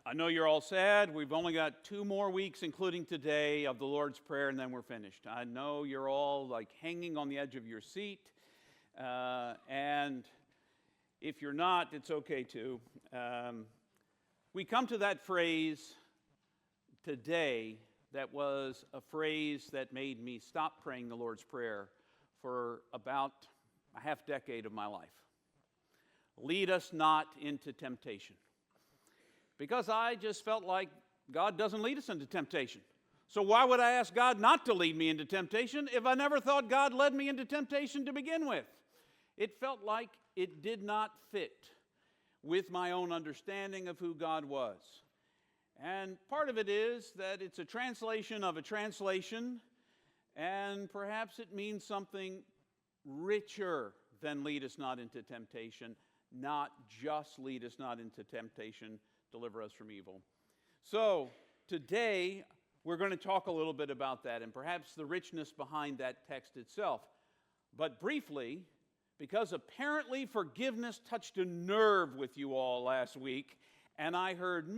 I know you're all sad. We've only got 2 more weeks, including today, of the Lord's Prayer, and then we're finished. I know you're all like hanging on the edge of your seat, and if you're not, it's okay too. We come to that phrase today that was a phrase that made me stop praying the Lord's Prayer for about a half decade of my life. Lead us not into temptation. Because I just felt like God doesn't lead us into temptation. So why would I ask God not to lead me into temptation if I never thought God led me into temptation to begin with? It felt like it did not fit with my own understanding of who God was. And part of it is that it's a translation of a translation, and perhaps it means something richer than lead us not into temptation, not just lead us not into temptation, deliver us from evil. So today we're going to talk a little bit about that and perhaps the richness behind that text itself. But briefly, because apparently forgiveness touched a nerve with you all last week, and I got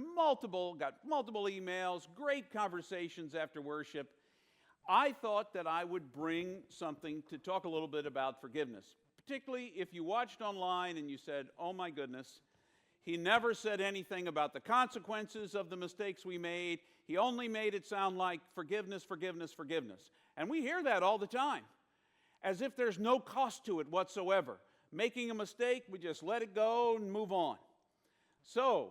multiple emails, great conversations after worship, I thought that I would bring something to talk a little bit about forgiveness. Particularly if you watched online and you said, oh my goodness, he never said anything about the consequences of the mistakes we made. He only made it sound like forgiveness, forgiveness, forgiveness. And we hear that all the time, as if there's no cost to it whatsoever. Making a mistake, we just let it go and move on. So,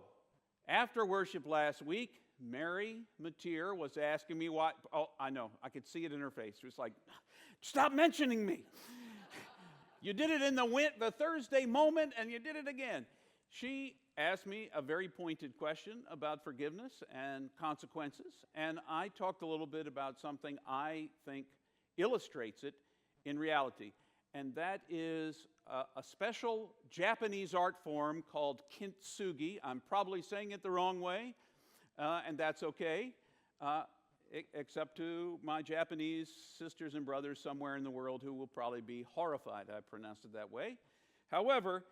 after worship last week, Mary Mateer was asking me why. Oh, I know, I could see it in her face. She was like, stop mentioning me. You did it in the Thursday moment, and you did it again. She asked me a very pointed question about forgiveness and consequences, and I talked a little bit about something I think illustrates it in reality, and that is a special Japanese art form called kintsugi. I'm probably saying it the wrong way, and that's okay, except to my Japanese sisters and brothers somewhere in the world who will probably be horrified I pronounced it that way. However,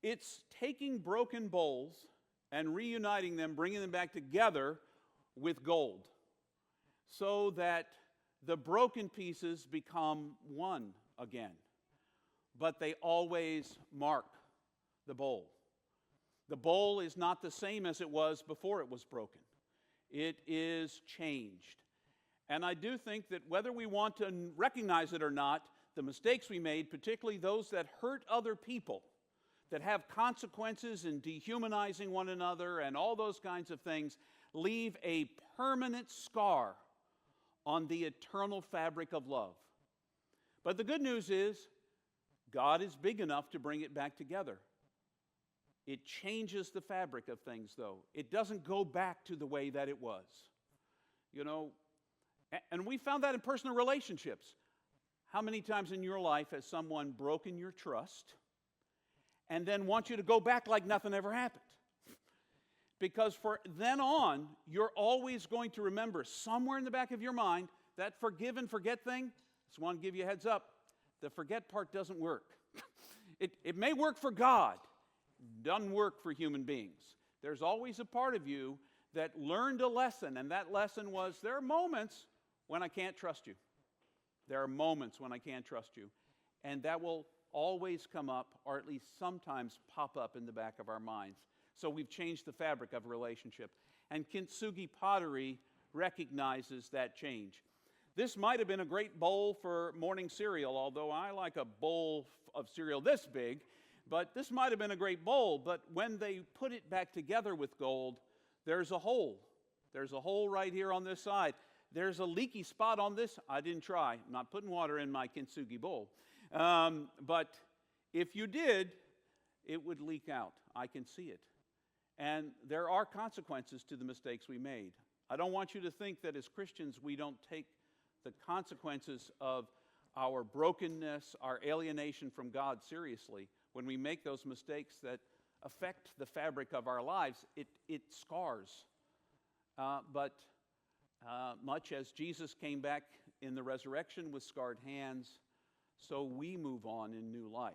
it's taking broken bowls and reuniting them, bringing them back together with gold so that the broken pieces become one again. But they always mark the bowl. The bowl is not the same as it was before it was broken. It is changed. And I do think that whether we want to recognize it or not, the mistakes we made, particularly those that hurt other people, that have consequences in dehumanizing one another and all those kinds of things, leave a permanent scar on the eternal fabric of love. But the good news is, God is big enough to bring it back together. It changes the fabric of things, though. It doesn't go back to the way that it was. You know, and we found that in personal relationships. How many times in your life has someone broken your trust and then want you to go back like nothing ever happened? Because for then on, you're always going to remember somewhere in the back of your mind that forgive and forget thing. Just want to give you a heads up. The forget part doesn't work. It may work for God. Doesn't work for human beings. There's always a part of you that learned a lesson, and that lesson was there are moments when I can't trust you. There are moments when I can't trust you. And that will always come up, or at least sometimes pop up in the back of our minds. So we've changed the fabric of a relationship. And kintsugi pottery recognizes that change. This might have been a great bowl for morning cereal, although I like a bowl of cereal this big. But this might have been a great bowl, but when they put it back together with gold, there's a hole. There's a hole right here on this side. There's a leaky spot on this. I didn't try. I'm not putting water in my kintsugi bowl. But if you did, it would leak out. I can see it. And there are consequences to the mistakes we made. I don't want you to think that as Christians we don't take the consequences of our brokenness, our alienation from God seriously. When we make those mistakes that affect the fabric of our lives, it scars. But much as Jesus came back in the resurrection with scarred hands, so we move on in new life.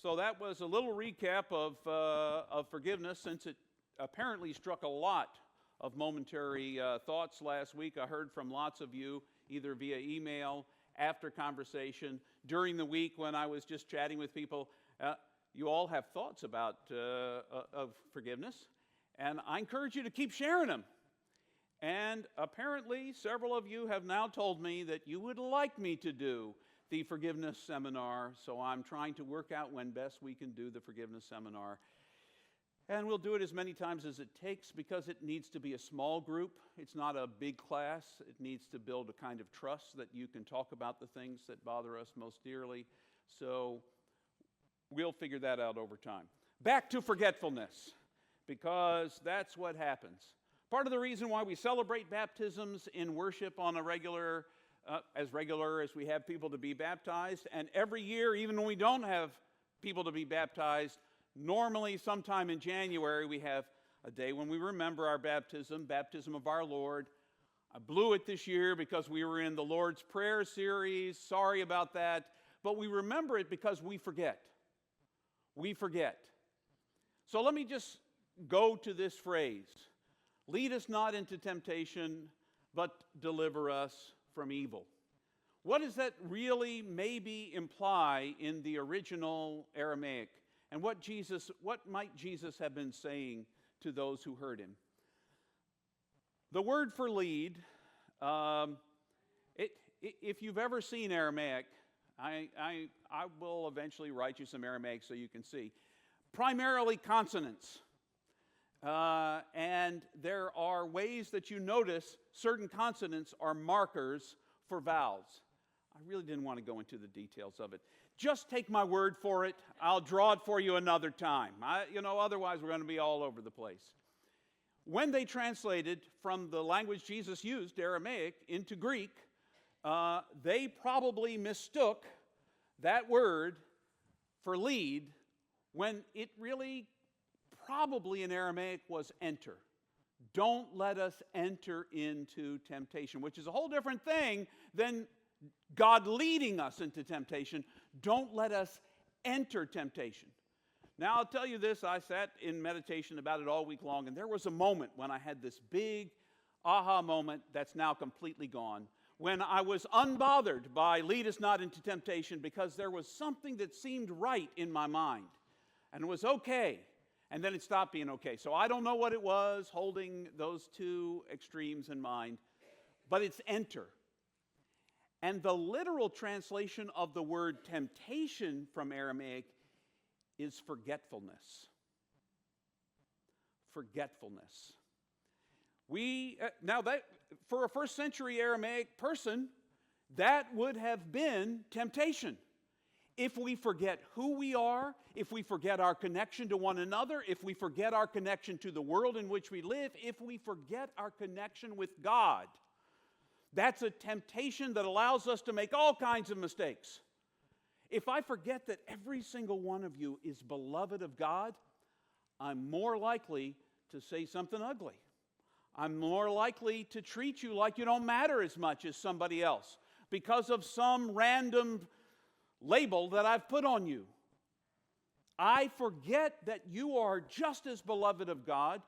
So that was a little recap of forgiveness, since it apparently struck a lot of momentary thoughts last week. I heard from lots of you, either via email, after conversation, during the week when I was just chatting with people. You all have thoughts about of forgiveness, and I encourage you to keep sharing them. And apparently, several of you have now told me that you would like me to do the forgiveness seminar, so I'm trying to work out when best we can do the forgiveness seminar. And we'll do it as many times as it takes because it needs to be a small group. It's not a big class. It needs to build a kind of trust that you can talk about the things that bother us most dearly. So we'll figure that out over time. Back to forgetfulness, because that's what happens. Part of the reason why we celebrate baptisms in worship on a regular as we have people to be baptized, and every year, even when we don't have people to be baptized, normally sometime in January we have a day when we remember our baptism of our Lord. I blew it this year because we were in the Lord's Prayer series. Sorry about that. But we remember it because we forget. We forget. So let me just go to this phrase. Lead us not into temptation, but deliver us from evil. What does that really maybe imply in the original Aramaic? And what might Jesus have been saying to those who heard him? The word for lead, if you've ever seen Aramaic, I will eventually write you some Aramaic so you can see. Primarily consonants. And there are ways that you notice certain consonants are markers for vowels. I really didn't want to go into the details of it. Just take my word for it. I'll draw it for you another time. Otherwise we're going to be all over the place. When they translated from the language Jesus used, Aramaic, into Greek, they probably mistook that word for lead when it really probably in Aramaic was enter. Don't let us enter into temptation, which is a whole different thing than God leading us into temptation. Don't let us enter temptation. Now, I'll tell you this. I sat in meditation about it all week long, and there was a moment when I had this big aha moment that's now completely gone, when I was unbothered by lead us not into temptation because there was something that seemed right in my mind, and it was okay. And then it stopped being okay. So I don't know what it was holding those two extremes in mind, but it's enter. And the literal translation of the word temptation from Aramaic is forgetfulness. Forgetfulness. Now that for a first century Aramaic person, that would have been temptation. If we forget who we are, if we forget our connection to one another, if we forget our connection to the world in which we live, if we forget our connection with God, that's a temptation that allows us to make all kinds of mistakes. If I forget that every single one of you is beloved of God, I'm more likely to say something ugly. I'm more likely to treat you like you don't matter as much as somebody else because of some random label that I've put on you. I forget that you are just as beloved of God,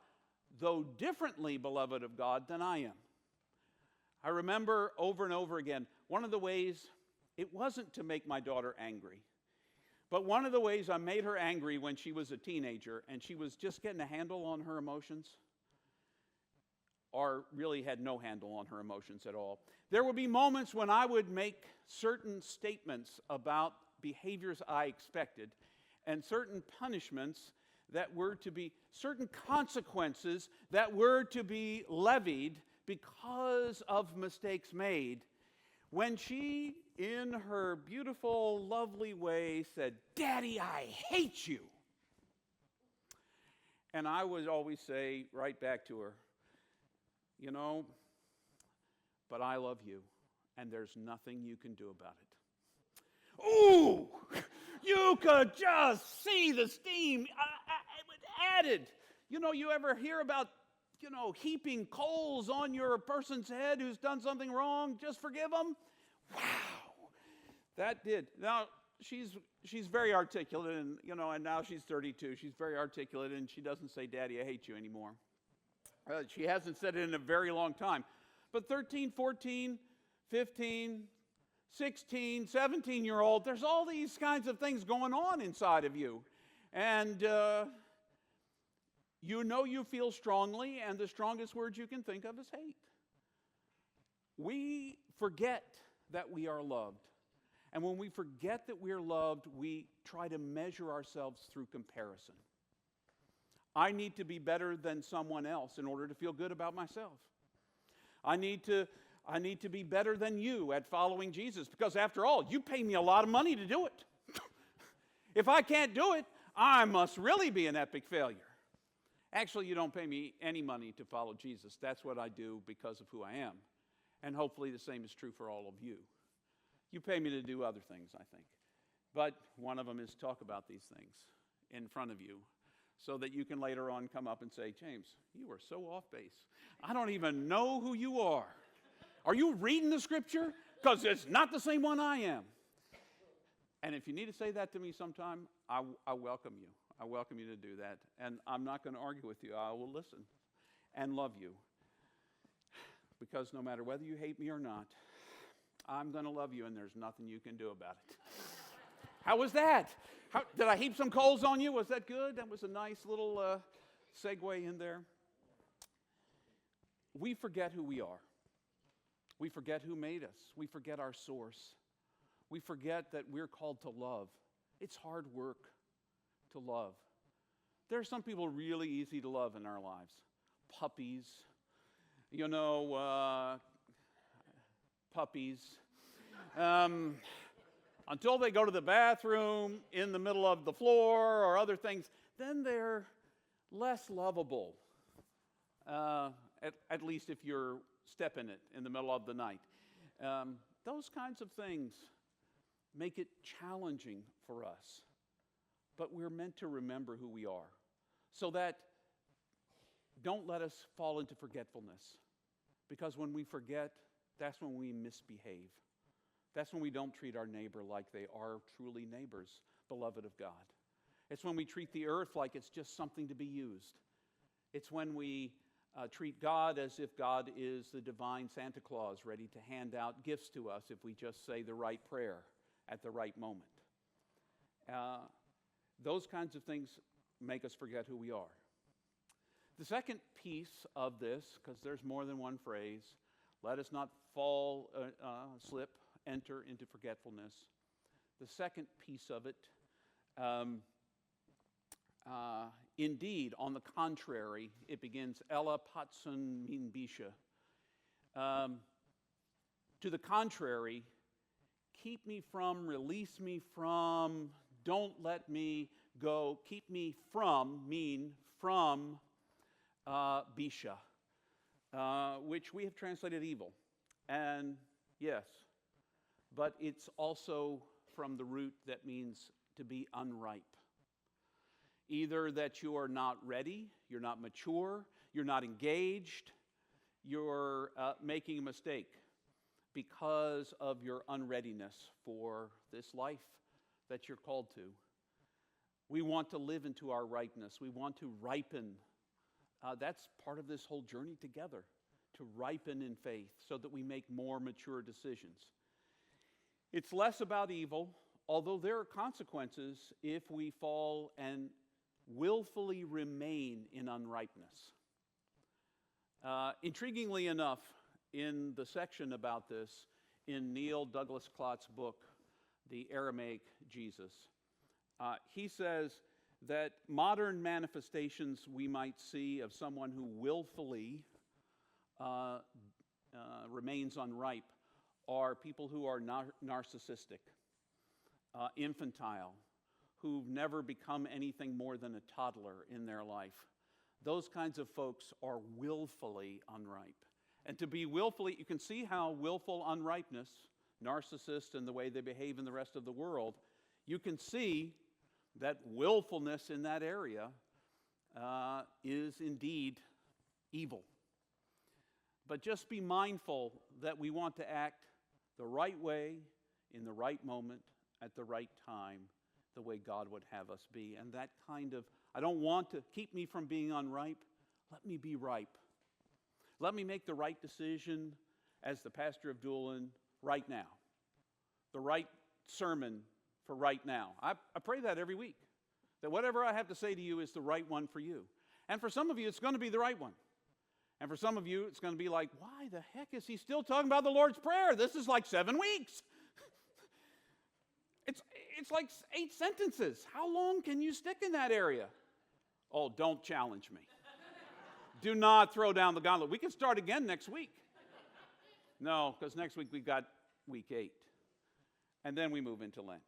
though differently beloved of God than I am. I remember over and over again, one of the ways, it wasn't to make my daughter angry, but one of the ways I made her angry when she was a teenager and she was just getting a handle on her emotions, or really had no handle on her emotions at all. There would be moments when I would make certain statements about behaviors I expected and certain punishments that were to be, certain consequences that were to be levied because of mistakes made, when she, in her beautiful, lovely way, said, "Daddy, I hate you." And I would always say right back to her, but I love you, and there's nothing you can do about it. Ooh, you could just see the steam added. You ever hear about, heaping coals on your person's head who's done something wrong? Just forgive them? Wow, that did. Now, she's very articulate, and and now she's 32. She's very articulate, and she doesn't say, "Daddy, I hate you," anymore. She hasn't said it in a very long time. But 13, 14, 15, 16, 17-year-old, there's all these kinds of things going on inside of you. And you feel strongly, and the strongest words you can think of is hate. We forget that we are loved. And when we forget that we're loved, we try to measure ourselves through comparison. I need to be better than someone else in order to feel good about myself. I need to be better than you at following Jesus, because after all, you pay me a lot of money to do it. If I can't do it, I must really be an epic failure. Actually, you don't pay me any money to follow Jesus. That's what I do because of who I am. And hopefully the same is true for all of you. You pay me to do other things, I think. But one of them is talk about these things in front of you, so that you can later on come up and say, "James, you are so off base. I don't even know who you are. Are you reading the scripture? Because it's not the same one I am." And if you need to say that to me sometime, I welcome you. I welcome you to do that. And I'm not going to argue with you. I will listen and love you. Because no matter whether you hate me or not, I'm going to love you, and there's nothing you can do about it. How was that? Did I heap some coals on you? Was that good? That was a nice little segue in there. We forget who we are. We forget who made us. We forget our source. We forget that we're called to love. It's hard work to love. There are some people really easy to love in our lives. Puppies. Puppies. Until they go to the bathroom in the middle of the floor or other things, then they're less lovable, at least if you're stepping it in the middle of the night. Those kinds of things make it challenging for us, but we're meant to remember who we are, so that don't let us fall into forgetfulness, because when we forget, that's when we misbehave. That's when we don't treat our neighbor like they are truly neighbors, beloved of God. It's when we treat the earth like it's just something to be used. It's when we treat God as if God is the divine Santa Claus ready to hand out gifts to us if we just say the right prayer at the right moment. Those kinds of things make us forget who we are. The second piece of this, because there's more than one phrase, let us not enter into forgetfulness. The second piece of it, indeed, on the contrary, it begins, Ella patsun min bisha. To the contrary, keep me from, release me from, don't let me go, keep me from bisha, which we have translated evil. And yes, but it's also from the root that means to be unripe. Either that you are not ready, you're not mature, you're not engaged, you're making a mistake because of your unreadiness for this life that you're called to. We want to live into our ripeness. We want to ripen. That's part of this whole journey together, to ripen in faith so that we make more mature decisions. It's less about evil, although there are consequences if we fall and willfully remain in unripeness. Intriguingly enough, in the section about this, in Neil Douglas Klotz's book, The Aramaic Jesus, he says that modern manifestations we might see of someone who willfully remains unripe are people who are narcissistic, infantile, who've never become anything more than a toddler in their life. Those kinds of folks are willfully unripe. And to be willfully, you can see how willful unripeness, narcissists and the way they behave in the rest of the world, you can see that willfulness in that area is indeed evil. But just be mindful that we want to act the right way, in the right moment, at the right time, the way God would have us be. And that kind of, I don't want to keep me from being unripe. Let me be ripe. Let me make the right decision as the pastor of Doolin right now. The right sermon for right now. I pray that every week. That whatever I have to say to you is the right one for you. And for some of you, it's going to be the right one. And for some of you, it's going to be like, why the heck is he still talking about the Lord's Prayer? This is like 7 weeks. It's like 8 sentences. How long can you stick in that area? Oh, don't challenge me. Do not throw down the gauntlet. We can start again next week. No, because next week we've got week 8. And then we move into Lent.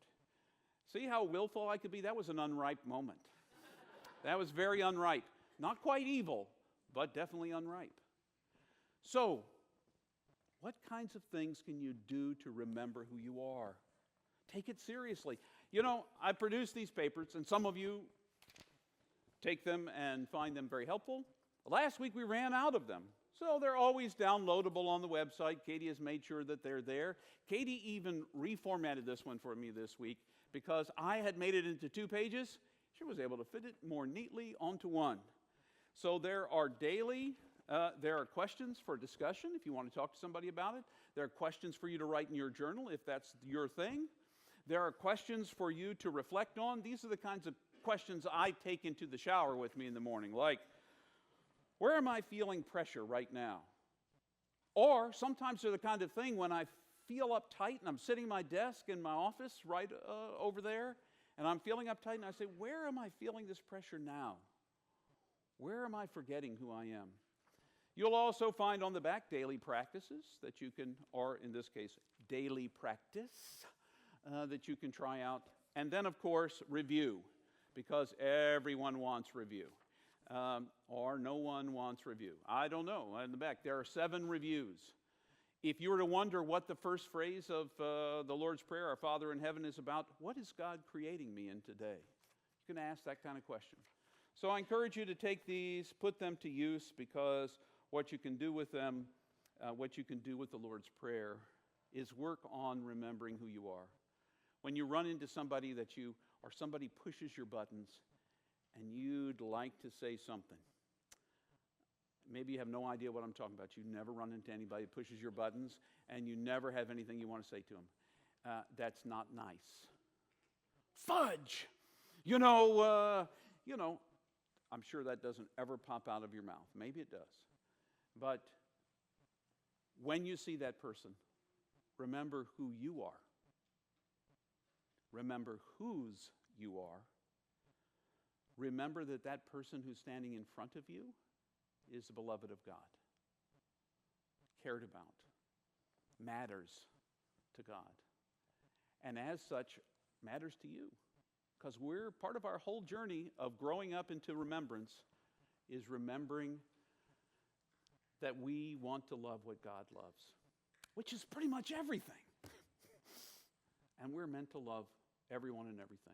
See how willful I could be? That was an unripe moment. That was very unripe. Not quite evil, but definitely unripe. So, what kinds of things can you do to remember who you are? Take it seriously. You know, I produced these papers, and some of you take them and find them very helpful. Last week we ran out of them. So they're always downloadable on the website. Katie has made sure that they're there. Katie even reformatted this one for me this week because I had made it into 2 pages. She was able to fit it more neatly onto one. So there are there are questions for discussion if you want to talk to somebody about it. There are questions for you to write in your journal if that's your thing. There are questions for you to reflect on. These are the kinds of questions I take into the shower with me in the morning, like, where am I feeling pressure right now? Or sometimes they're the kind of thing when I feel uptight and I'm sitting at my desk in my office right over there, and I'm feeling uptight and I say, where am I feeling this pressure now? Where am I forgetting who I am? You'll also find on the back daily practices that you can, or in this case, daily practice that you can try out. And then, of course, review, because everyone wants review. Or no one wants review. I don't know. In the back, there are 7 reviews. If you were to wonder what the first phrase of the Lord's Prayer, Our Father in Heaven, is about, what is God creating me in today? You can ask that kind of question. So I encourage you to take these, put them to use, because what you can do with them, what you can do with the Lord's Prayer, is work on remembering who you are. When you run into somebody or somebody pushes your buttons, and you'd like to say something. Maybe you have no idea what I'm talking about. You never run into anybody who pushes your buttons, and you never have anything you want to say to them. That's not nice. Fudge! You know, I'm sure that doesn't ever pop out of your mouth. Maybe it does. But when you see that person, remember who you are. Remember whose you are. Remember that that person who's standing in front of you is the beloved of God, cared about, matters to God, and as such, matters to you, because we're part of our whole journey of growing up into remembrance is remembering that we want to love what God loves, which is pretty much everything. And we're meant to love everyone and everything.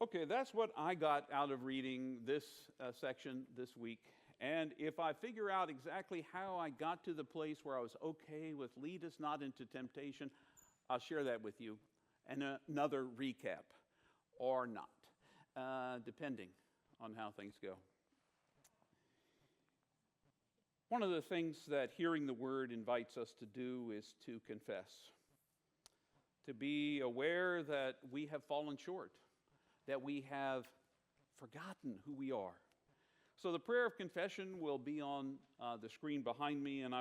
Okay, that's what I got out of reading this section this week. And if I figure out exactly how I got to the place where I was okay with lead us not into temptation, I'll share that with you and another recap, or not, depending on how things go. One of the things that hearing the word invites us to do is to confess, to be aware that we have fallen short, that we have forgotten who we are. So the prayer of confession will be on the screen behind me, and I